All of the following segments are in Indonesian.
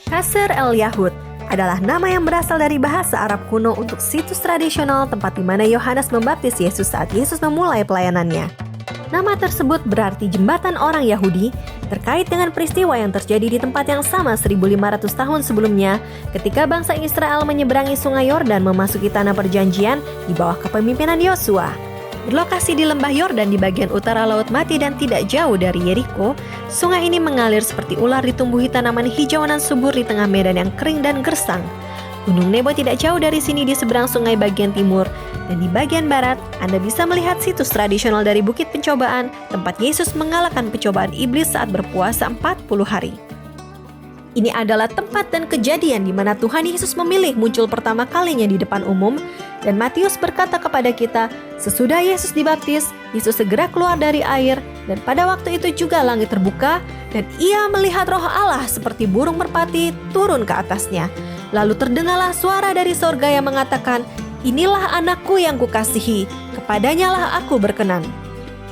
Qasr el-Yahud adalah nama yang berasal dari bahasa Arab kuno untuk situs tradisional tempat di mana Yohanes membaptis Yesus saat Yesus memulai pelayanannya. Nama tersebut berarti jembatan orang Yahudi, terkait dengan peristiwa yang terjadi di tempat yang sama 1500 tahun sebelumnya ketika bangsa Israel menyeberangi sungai Yordan memasuki tanah perjanjian di bawah kepemimpinan Yosua. Berlokasi di lembah Yordan di bagian utara Laut Mati dan tidak jauh dari Yeriko, sungai ini mengalir seperti ular ditumbuhi tanaman hijauan subur di tengah medan yang kering dan gersang. Gunung Nebo tidak jauh dari sini di seberang sungai bagian timur, dan di bagian barat Anda bisa melihat situs tradisional dari Bukit Pencobaan, tempat Yesus mengalahkan pencobaan iblis saat berpuasa 40 hari. Ini adalah tempat dan kejadian di mana Tuhan Yesus memilih muncul pertama kalinya di depan umum, dan Matius berkata kepada kita, sesudah Yesus dibaptis, Yesus segera keluar dari air, dan pada waktu itu juga langit terbuka, dan ia melihat Roh Allah seperti burung merpati turun ke atasnya. Lalu terdengarlah suara dari sorga yang mengatakan, inilah anakku yang kukasihi, kepadanya lah aku berkenan.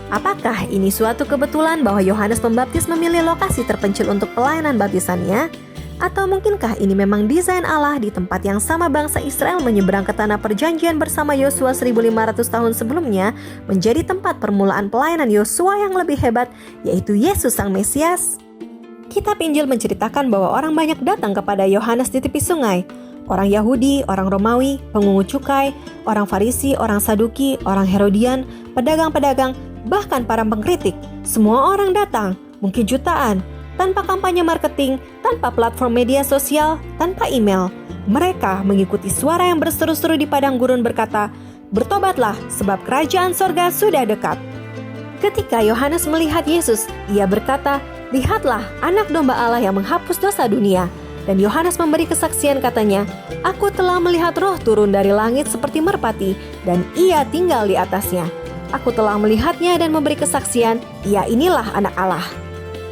Apakah ini suatu kebetulan bahwa Yohanes Pembaptis memilih lokasi terpencil untuk pelayanan baptisannya? Atau mungkinkah ini memang desain Allah di tempat yang sama bangsa Israel menyeberang ke tanah perjanjian bersama Yosua 1500 tahun sebelumnya menjadi tempat permulaan pelayanan Yosua yang lebih hebat, yaitu Yesus Sang Mesias? Kitab Injil menceritakan bahwa orang banyak datang kepada Yohanes di tepi sungai. Orang Yahudi, orang Romawi, pengungut cukai, orang Farisi, orang Saduki, orang Herodian, pedagang-pedagang, bahkan para pengkritik. Semua orang datang, mungkin jutaan, tanpa kampanye marketing, tanpa platform media sosial, tanpa email. Mereka mengikuti suara yang berseru-seru di padang gurun berkata, bertobatlah sebab kerajaan sorga sudah dekat. Ketika Yohanes melihat Yesus, ia berkata, lihatlah anak domba Allah yang menghapus dosa dunia. Dan Yohanes memberi kesaksian katanya, aku telah melihat Roh turun dari langit seperti merpati, dan ia tinggal di atasnya. Aku telah melihatnya dan memberi kesaksian, ia inilah anak Allah.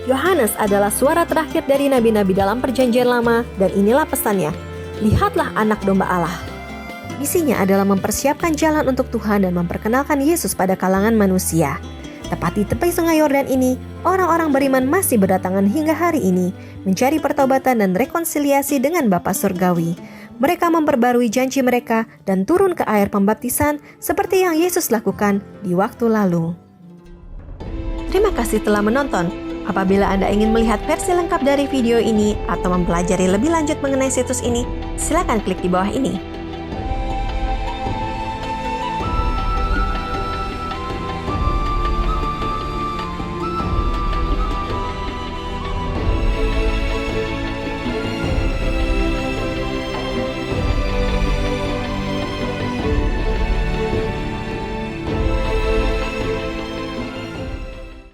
Yohanes adalah suara terakhir dari nabi-nabi dalam perjanjian lama, dan inilah pesannya, lihatlah anak domba Allah. Misinya adalah mempersiapkan jalan untuk Tuhan dan memperkenalkan Yesus pada kalangan manusia. Tepat di tepi sungai Yordan ini, orang-orang beriman masih berdatangan hingga hari ini, mencari pertobatan dan rekonsiliasi dengan Bapa Surgawi. Mereka memperbarui janji mereka dan turun ke air pembaptisan seperti yang Yesus lakukan di waktu lalu. Terima kasih telah menonton. Apabila Anda ingin melihat versi lengkap dari video ini atau mempelajari lebih lanjut mengenai situs ini, silakan klik di bawah ini.